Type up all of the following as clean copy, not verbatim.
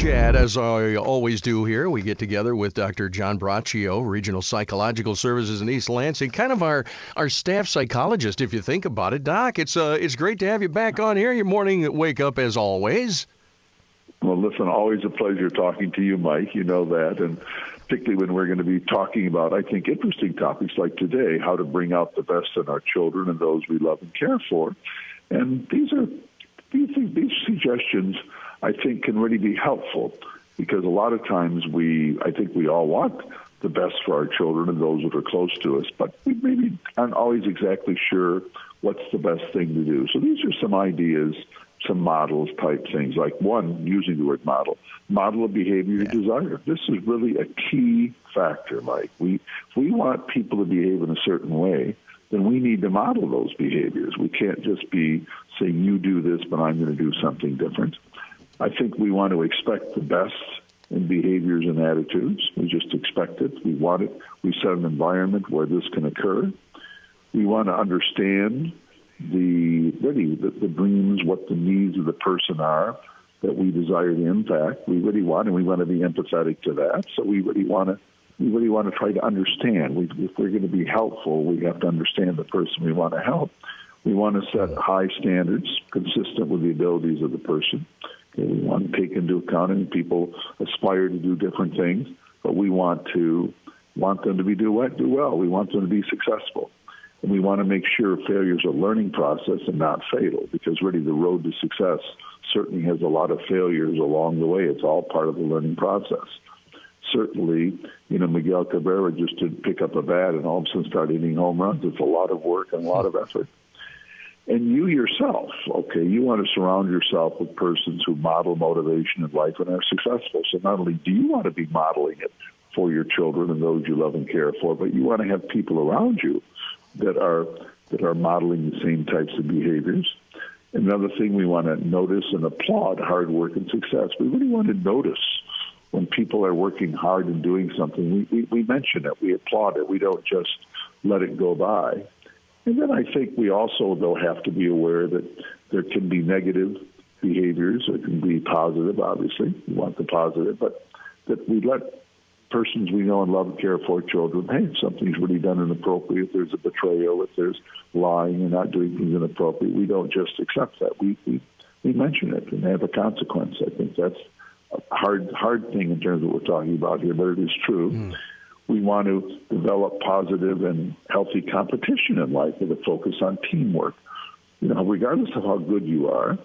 chat, as I always do here. We get together with Dr. John Braccio, Regional Psychological Services in East Lansing, kind of our staff psychologist, if you think about it. Doc, it's great to have you back on here. Your morning wake up as always. Well, listen, always a pleasure talking to you, Mike. You know that, and particularly when we're going to be talking about, I think, interesting topics like today, how to bring out the best in our children and those we love and care for. And these suggestions, I think, can really be helpful, because a lot of times I think we all want the best for our children and those that are close to us, but we maybe aren't always exactly sure what's the best thing to do. So these are some ideas, some models type things, like one, using the word model of behavior you desire. This is really a key factor, Mike. If we want people to behave in a certain way, then we need to model those behaviors. We can't just be saying, you do this, but I'm going to do something different. I think we want to expect the best in behaviors and attitudes. We just expect it. We want it. We set an environment where this can occur. We want to understand the dreams, what the needs of the person are that we desire to impact. We really want, and we want to be empathetic to that. So we really want to try to understand. If we're going to be helpful, we have to understand the person we want to help. We want to set high standards consistent with the abilities of the person. Okay, we want to take into account, and people aspire to do different things, but we want them to do well. We want them to be successful. And we want to make sure failure is a learning process and not fatal, because really the road to success certainly has a lot of failures along the way. It's all part of the learning process. Certainly, Miguel Cabrera just didn't pick up a bat and all of a sudden start hitting home runs. It's a lot of work and a lot of effort. And you yourself, you want to surround yourself with persons who model motivation in life and are successful. So not only do you want to be modeling it for your children and those you love and care for, but you want to have people around you that are modeling the same types of behaviors. Another thing, we want to notice and applaud hard work and success. We really want to notice when people are working hard and doing something. We mention it. We applaud it. We don't just let it go by. And then I think we also, though, have to be aware that there can be negative behaviors. There can be positive, obviously. We want the positive, but that we let persons we know and love and care for, children, hey, if something's really done inappropriate, if there's a betrayal, if there's lying and not doing things inappropriate, we don't just accept that. We mention it and have a consequence. I think that's a hard thing in terms of what we're talking about here, but it is true. We want to develop positive and healthy competition in life with a focus on teamwork. Regardless of how good you are,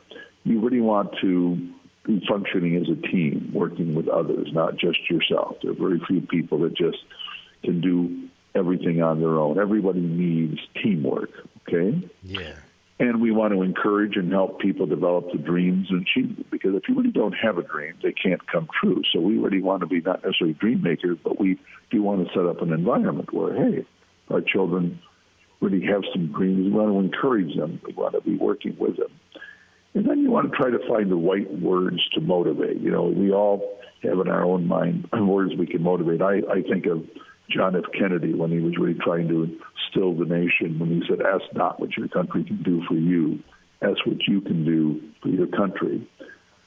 you really want to be functioning as a team, working with others, not just yourself. There are very few people that just can do everything on their own. Everybody needs teamwork, okay? Yeah. And we want to encourage and help people develop the dreams and achievement, because if you really don't have a dream, they can't come true. So we really want to be not necessarily dream makers, but we do want to set up an environment where, hey, our children really have some dreams. We want to encourage them. We want to be working with them. And then you want to try to find the right words to motivate. We all have in our own mind words we can motivate. I think of John F. Kennedy when he was really trying to instill the nation, when he said, ask not what your country can do for you, ask what you can do for your country.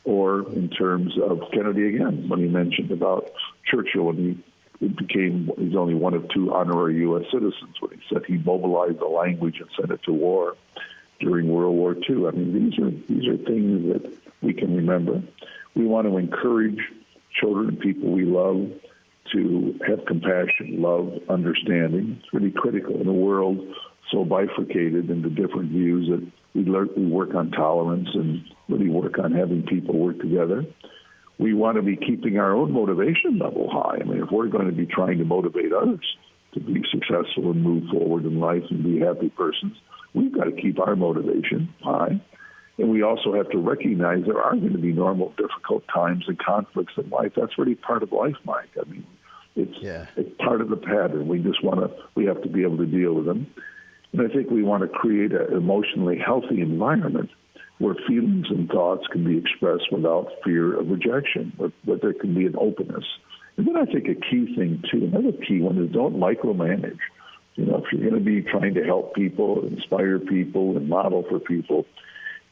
Or in terms of Kennedy again, when he mentioned about Churchill, when he's only one of 2 honorary U.S. citizens, when he said he mobilized the language and sent it to war during World War II. I mean, these are things that we can remember. We want to encourage children and people we love to have compassion, love, understanding. It's really critical in a world so bifurcated into different views that we work on tolerance and really work on having people work together. We want to be keeping our own motivation level high. I mean, if we're going to be trying to motivate others to be successful and move forward in life and be happy persons, we've got to keep our motivation high. And we also have to recognize there are going to be normal, difficult times and conflicts in life. That's really part of life, Mike. I mean, it's part of the pattern. We have to be able to deal with them. And I think we want to create an emotionally healthy environment where feelings and thoughts can be expressed without fear of rejection, where there can be an openness. And then I think a key thing, too, another key one is don't micromanage. If you're going to be trying to help people, inspire people, and model for people,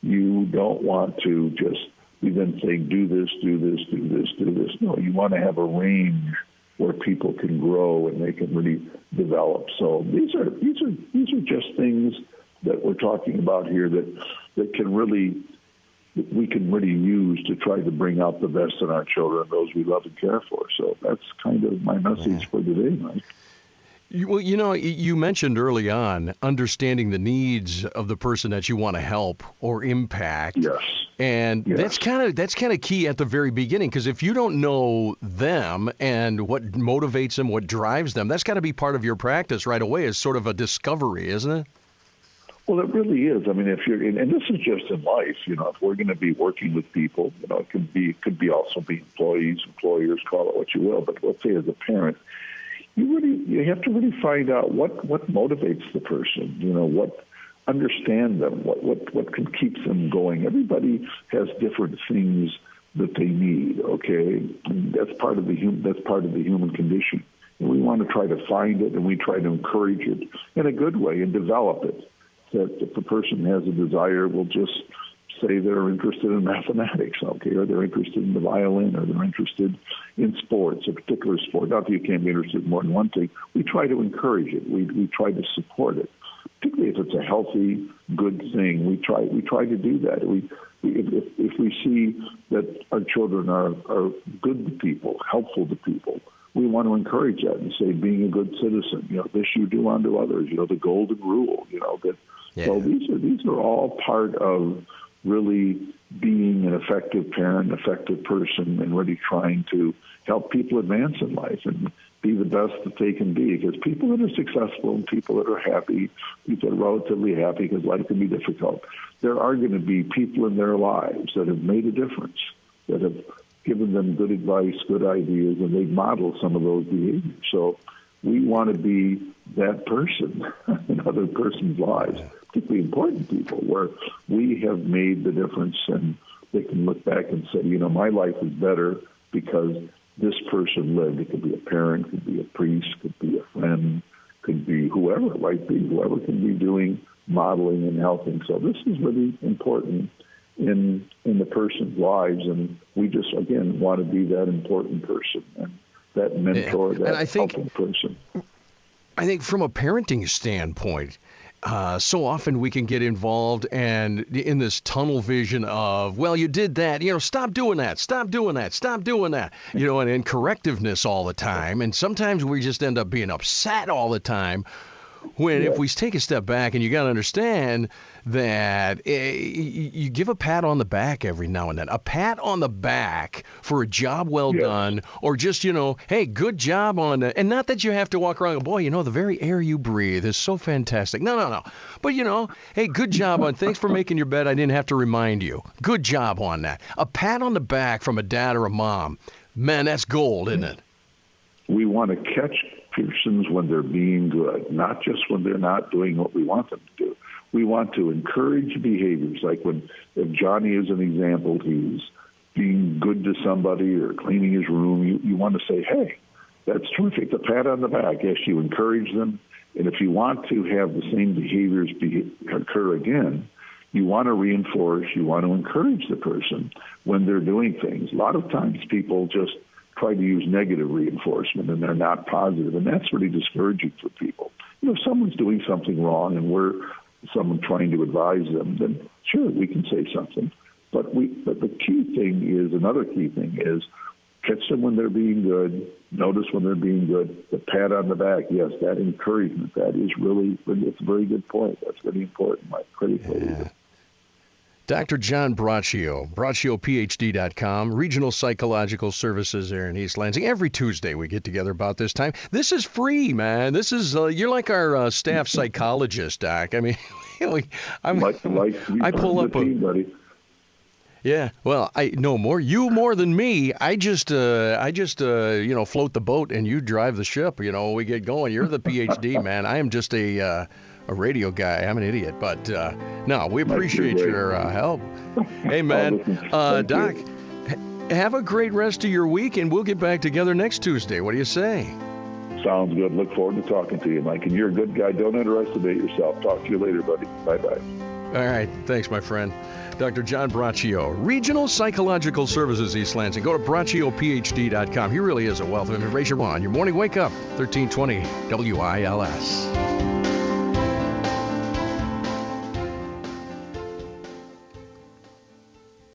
you don't want to just we then say, do this, do this, do this, do this. No, you want to have a range where people can grow and they can really develop. So these are just things that we're talking about here that can really, we can really use to try to bring out the best in our children, those we love and care for. So that's kind of my message for today, Mike. Well, you mentioned early on understanding the needs of the person that you want to help or impact. Yes. And that's kind of key at the very beginning, because if you don't know them and what motivates them, what drives them, that's got to be part of your practice right away as sort of a discovery, isn't it? Well, it really is. I mean, if you're, and this is just in life, if we're going to be working with people, it could be also be employees, employers, call it what you will. But let's say as a parent, you have to really find out what motivates the person. What understand them, what can keep them going. Everybody has different things that they need. Okay, and that's part of the human condition. And we want to try to find it, and we try to encourage it in a good way and develop it. That if a person has a desire, we'll just say they're interested in mathematics, okay, or they're interested in the violin, or they're interested in sports, a particular sport. Not that you can't be interested in more than one thing. We try to encourage it. We try to support it. Particularly if it's a healthy, good thing, we try to do that. If we see that our children are good to people, helpful to people, we want to encourage that and say, being a good citizen, this you do unto others, the golden rule, that. Yeah. So these are all part of really being an effective parent, effective person, and really trying to help people advance in life and be the best that they can be. Because people that are successful and people that are happy, people that are relatively happy because life can be difficult, there are going to be people in their lives that have made a difference, that have given them good advice, good ideas, and they've modeled some of those behaviors. So we want to be that person in other person's lives, particularly important people, where we have made the difference and they can look back and say, my life is better because this person lived. It could be a parent, could be a priest, could be a friend, could be whoever it might be, whoever can be doing modeling and helping. So this is really important in the person's lives, and we just, again, want to be that important person and that mentor, that helping person. I think from a parenting standpoint, so often we can get involved and in this tunnel vision of, well, you did that, stop doing that, stop doing that, stop doing that, and correctiveness all the time. And sometimes we just end up being upset all the time. When if we take a step back, and you got to understand that you give a pat on the back every now and then, a pat on the back for a job well done, or just, hey, good job on that. And not that you have to walk around and go, boy, the very air you breathe is so fantastic. No. But, hey, good job on, thanks for making your bed. I didn't have to remind you. Good job on that. A pat on the back from a dad or a mom. Man, that's gold, isn't it? We want to catch persons when they're being good, not just when they're not doing what we want them to do. We want to encourage behaviors, like if Johnny is an example, he's being good to somebody or cleaning his room, you want to say, hey, that's terrific, the pat on the back. Yes, you encourage them, and if you want to have the same behaviors occur again, you want to reinforce, you want to encourage the person when they're doing things. A lot of times people just try to use negative reinforcement, and they're not positive, and that's really discouraging for people. If someone's doing something wrong and we're someone trying to advise them, then sure, we can say something. But the key thing is, another key thing is, catch them when they're being good, notice when they're being good, the pat on the back, yes, that encouragement, that is really, it's a very good point. That's really important, Mike, critically. Yeah. Dr. John Braccio, BraccioPhD.com, Regional Psychological Services there in East Lansing. Every Tuesday we get together about this time. This is free, man. This is, you're like our staff psychologist, Doc. I mean, I pull up a... Buddy. Yeah, well, I know you more than me. I just float the boat and you drive the ship. We get going. You're the PhD, man. I am just a radio guy. I'm an idiot, but no, we appreciate your help. Hey, man, Doc, have a great rest of your week, and we'll get back together next Tuesday. What do you say? Sounds good. Look forward to talking to you, Mike. And you're a good guy. Don't underestimate yourself. Talk to you later, buddy. Bye-bye. All right. Thanks, my friend. Dr. John Braccio, Regional Psychological Services, East Lansing. Go to BraccioPhD.com. He really is a wealth of information on your morning wake up, 1320 WILS.